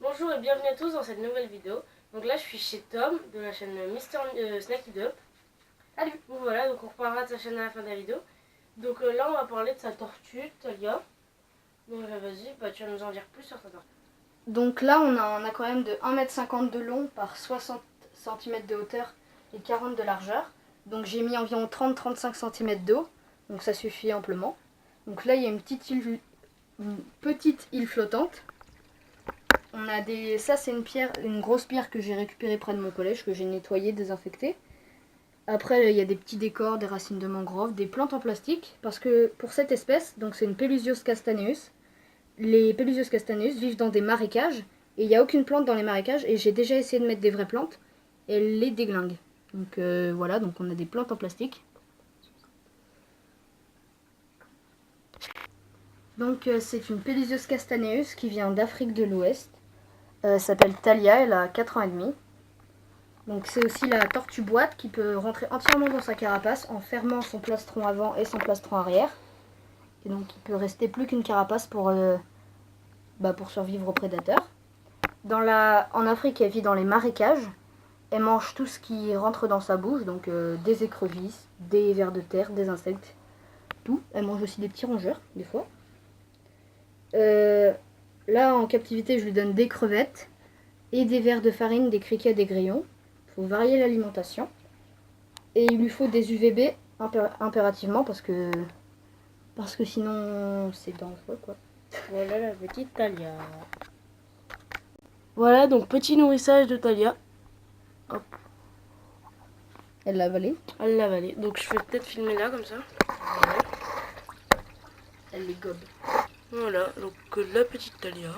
Bonjour et bienvenue à tous dans cette nouvelle vidéo. Donc là je suis chez Tom de la chaîne Mister Snacky Dup. Salut. Donc voilà, donc on reparlera de sa chaîne à la fin de la vidéo. Donc là on va parler de sa tortue, Talia. Donc vas-y, tu vas nous en dire plus sur ta tortue. Donc là on a un aquarium de 1,50 m de long par 60 cm de hauteur et 40 de largeur. Donc j'ai mis environ 30-35 cm d'eau, donc ça suffit amplement. Donc là il y a une petite île flottante. On a ça c'est une grosse pierre que j'ai récupérée près de mon collège, que j'ai nettoyée, désinfectée. Après il y a des petits décors, des racines de mangrove, des plantes en plastique, parce que pour cette espèce, donc c'est une Pelusios castaneus, les Pelusios castaneus vivent dans des marécages, et il n'y a aucune plante dans les marécages, et j'ai déjà essayé de mettre des vraies plantes, et elles les déglinguent. Donc voilà, donc on a des plantes en plastique. Donc c'est une Pelusios castaneus qui vient d'Afrique de l'Ouest. Elle s'appelle Talia, elle a 4 ans et demi. Donc c'est aussi la tortue boîte qui peut rentrer entièrement dans sa carapace en fermant son plastron avant et son plastron arrière. Et donc il peut rester plus qu'une carapace pour survivre aux prédateurs. En Afrique, elle vit dans les marécages. Elle mange tout ce qui rentre dans sa bouche, donc des écrevisses, des vers de terre, des insectes, tout. Elle mange aussi des petits rongeurs, des fois. Là, en captivité, je lui donne des crevettes et des vers de farine, des criquets, des grillons. Il faut varier l'alimentation. Et il lui faut des UVB impérativement parce que sinon c'est dangereux quoi. Voilà la petite Talia. Voilà donc petit nourrissage de Talia. Hop. Elle l'a avalé. Elle l'a avalé. Donc je vais peut-être filmer là comme ça. Voilà. Elle les gobe. Voilà, donc la petite Talia.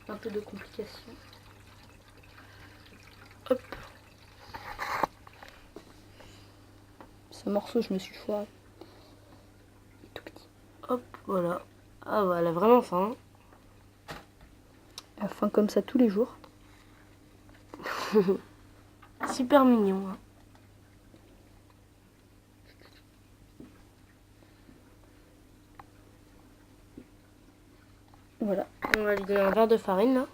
Un peu de complications. Hop. Ce morceau, je me suis choisi. Il est tout petit. Hop, voilà. Ah bah elle a vraiment faim. Elle a faim comme ça tous les jours. Super mignon. Hein. Voilà. On va lui donner un verre de farine là.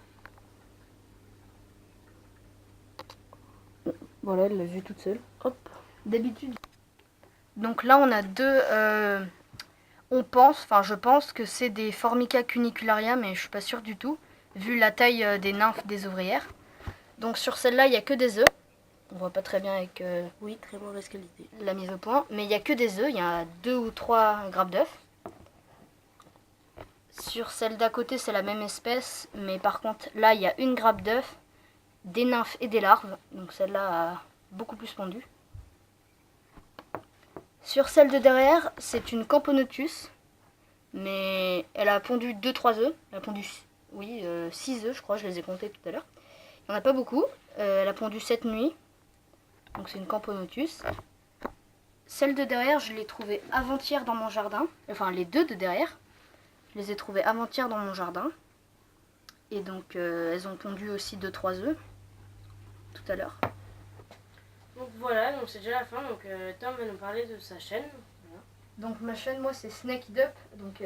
Voilà, elle l'a vu toute seule. Hop. D'habitude. Donc là, on a deux. Je pense que c'est des Formica cunicularia, mais je suis pas sûre du tout, vu la taille des nymphes des ouvrières. Donc sur celle-là, il n'y a que des œufs. On voit pas très bien avec Oui, très mauvaise qualité. la mise au point, mais il n'y a que des œufs. Il y a 2 ou 3 grappes d'œufs. Sur celle d'à côté, c'est la même espèce, mais par contre, là, il y a une grappe d'œufs, des nymphes et des larves. Donc celle-là a beaucoup plus pondu. Sur celle de derrière, c'est une Camponotus, mais elle a pondu 2-3 œufs. Elle a pondu 6 œufs, je crois, je les ai comptés tout à l'heure. Il n'y en a pas beaucoup. Elle a pondu cette nuit, donc c'est une Camponotus. Celle de derrière, je l'ai trouvée avant-hier dans mon jardin. Enfin, les deux de derrière, je les ai trouvées avant-hier dans mon jardin. Et donc, elles ont pondu aussi 2-3 œufs tout à l'heure. Donc voilà, donc c'est déjà la fin. Donc Tom va nous parler de sa chaîne. Voilà. Donc ma chaîne, moi, c'est Snacky Dup. Donc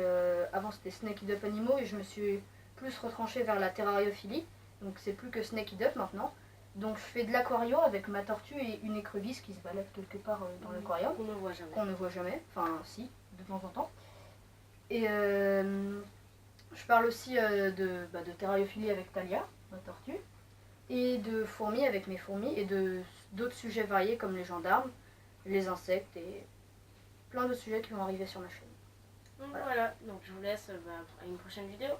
avant, c'était Snacky Dup Animaux et je me suis plus retranchée vers la terrariophilie. Donc c'est plus que Snacky Dup maintenant. Donc je fais de l'aquario avec ma tortue et une écrevisse qui se balade quelque part dans l'aquarium. On ne voit jamais. Qu'on ne voit jamais. Enfin, si, de temps en temps. Et je parle aussi de terrariophilie avec Talia, ma tortue, et de fourmis avec mes fourmis, et d'autres sujets variés comme les gendarmes, les insectes, et plein de sujets qui vont arriver sur ma chaîne. Donc voilà, donc je vous laisse à une prochaine vidéo.